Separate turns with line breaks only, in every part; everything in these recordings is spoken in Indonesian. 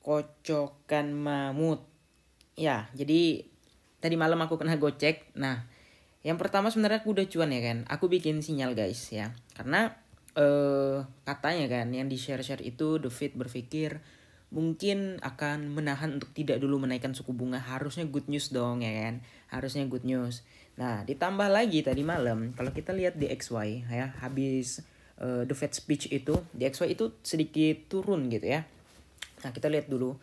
Kocokan mamut. Ya, jadi tadi malam aku kena gocek. Nah, yang pertama sebenarnya aku udah cuan ya kan. Aku bikin sinyal guys ya. Karena katanya kan yang di share-share itu The Fed berpikir mungkin akan menahan untuk tidak dulu menaikkan suku bunga. Harusnya good news dong ya kan. Harusnya good news. Nah, ditambah lagi tadi malam kalau kita lihat di XY ya, habis The Fed speech itu, di XY itu sedikit turun gitu ya. Nah, kita lihat dulu.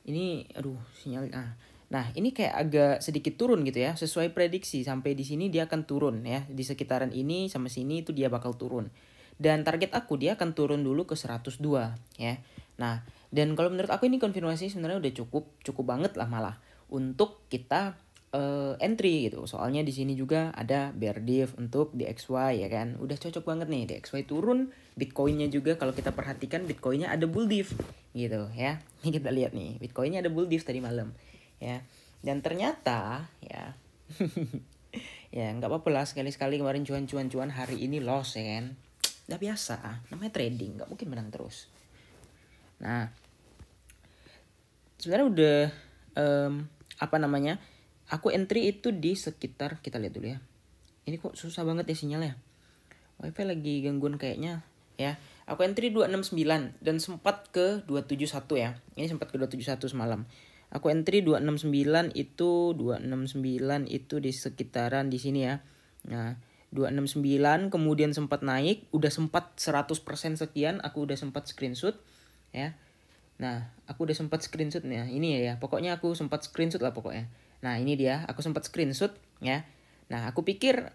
Ini aduh sinyal Nah, ini kayak agak sedikit turun gitu ya. Sesuai prediksi sampai di sini dia akan turun ya. Di sekitaran ini sama sini itu dia bakal turun. Dan target aku dia akan turun dulu ke 102 ya. Nah, dan kalau menurut aku ini konfirmasi sebenarnya udah cukup banget lah malah untuk kita entry gitu. Soalnya di sini juga ada bear div untuk DXY ya kan. Udah cocok banget nih DXY turun, Bitcoinnya juga kalau kita perhatikan Bitcoinnya ada bull div gitu ya. Ini kita lihat nih, Bitcoinnya ada bull div tadi malam ya. Dan ternyata ya ya nggak apa-apa lah sekali-sekali kemarin cuan hari ini loss ya kan. Udah biasa, namanya trading, nggak mungkin menang terus. Nah, sebenarnya udah apa namanya? Aku entry itu di sekitar, kita lihat dulu ya. Ini kok susah banget ya sinyalnya. Wifi lagi gangguan kayaknya ya. Aku entry 269 dan sempat ke 271 ya. Ini sempat ke 271 semalam. Aku entry 269 itu di sekitaran di sini ya. Nah, 269 kemudian sempat naik, udah sempat 100% sekian, aku udah sempat screenshot ya. Nah, aku udah sempat screenshot nih. Ini ya, pokoknya aku sempat screenshot lah pokoknya. Nah, ini dia, aku sempat screenshot ya. Nah, aku pikir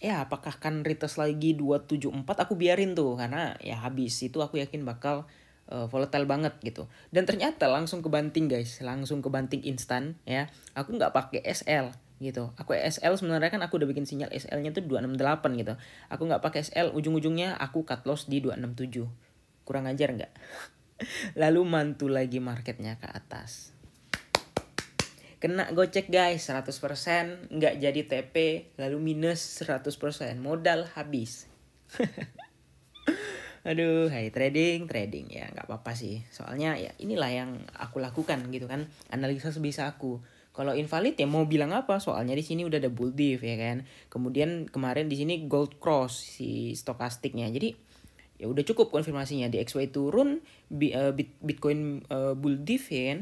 ya apakah kan retest lagi 274, aku biarin tuh karena ya habis itu aku yakin bakal volatile banget gitu. Dan ternyata langsung kebanting guys, langsung kebanting instan ya. Aku nggak pakai SL gitu. Aku SL sebenarnya kan aku udah bikin sinyal SL-nya tuh 268 gitu. Aku nggak pakai SL, ujung-ujungnya aku cut loss di 267. Kurang ajar nggak? Lalu mantul lagi marketnya ke atas. Kena gocek guys 100%, nggak jadi TP, lalu minus 100%, modal habis. Aduh, hai trading ya nggak apa-apa sih. Soalnya ya inilah yang aku lakukan gitu kan, analisa sebisa aku. Kalau invalid ya mau bilang apa? Soalnya di sini udah ada bull div ya kan. Kemudian kemarin di sini gold cross si stokastiknya. Jadi ya udah cukup konfirmasinya di XY turun, Bitcoin bull div ya kan.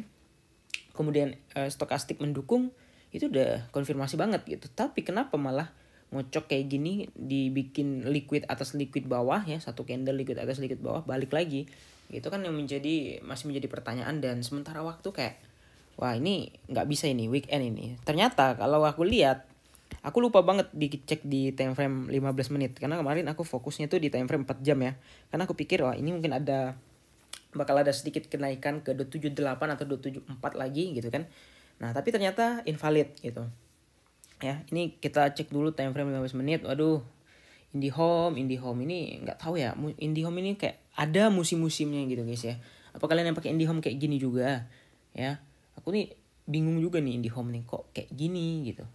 Kemudian stokastik mendukung, itu udah konfirmasi banget gitu. Tapi kenapa malah ngocok kayak gini, dibikin liquid atas liquid bawah ya, satu candle liquid atas liquid bawah balik lagi, itu kan yang masih menjadi pertanyaan. Dan sementara waktu kayak wah ini nggak bisa, ini weekend ini. Ternyata kalau aku lihat, aku lupa banget dicek di time frame 15 menit karena kemarin aku fokusnya tuh di time frame 4 jam ya. Karena aku pikir wah ini mungkin bakal ada sedikit kenaikan ke 278 atau 274 lagi gitu kan. Nah, tapi ternyata invalid gitu. Ya, ini kita cek dulu time frame 15 menit. Waduh, IndiHome ini nggak tahu ya. IndiHome ini kayak ada musim-musimnya gitu guys ya. Apa kalian yang pakai IndiHome kayak gini juga? Ya, aku nih bingung juga nih IndiHome nih kok kayak gini gitu.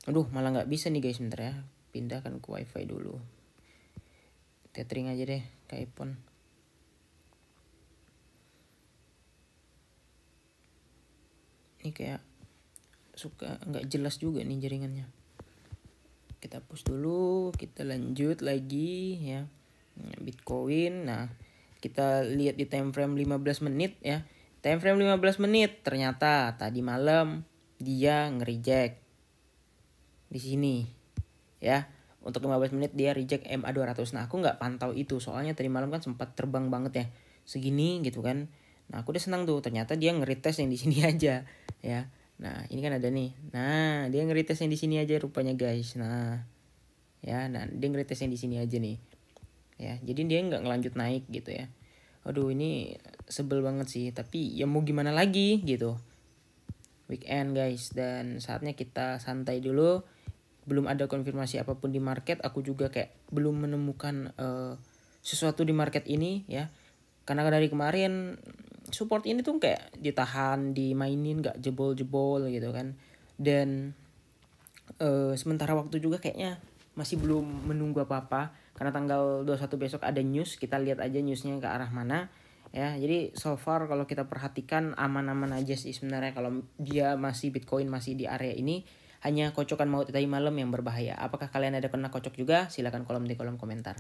Aduh, malah nggak bisa nih guys, bentar ya. Pindahkan ke wifi dulu. Tethering aja deh ke iPhone. Ini kayak suka nggak jelas juga nih jaringannya. Kita push dulu, kita lanjut lagi ya. Bitcoin. Nah, kita lihat di time frame 15 menit ya. Time frame 15 menit ternyata tadi malam dia nge-reject di sini ya. Untuk 15 menit dia reject MA200. Nah, aku nggak pantau itu soalnya tadi malam kan sempat terbang banget ya. Segini gitu kan. Nah, aku udah senang tuh, ternyata dia nge-retest yang di sini aja ya. Nah, ini kan ada nih. Nah, dia nge-retest yang di sini aja rupanya guys. Nah, ya, dia nge-retest yang di sini aja nih. Ya, jadi dia nggak ngelanjut naik gitu ya. Aduh, ini sebel banget sih, tapi ya mau gimana lagi gitu. Weekend guys, dan saatnya kita santai dulu. Belum ada konfirmasi apapun di market, aku juga kayak belum menemukan sesuatu di market ini ya. Karena dari kemarin support ini tuh kayak ditahan, dimainin, gak jebol-jebol gitu kan. Dan sementara waktu juga kayaknya masih belum menunggu apa-apa, karena tanggal 21 besok ada news, kita lihat aja newsnya ke arah mana ya. Jadi so far kalau kita perhatikan aman-aman aja sih sebenarnya, kalau dia masih Bitcoin masih di area ini. Hanya kocokan maut tadi malam yang berbahaya. Apakah kalian ada kena kocok juga? Silakan kolom di kolom komentar.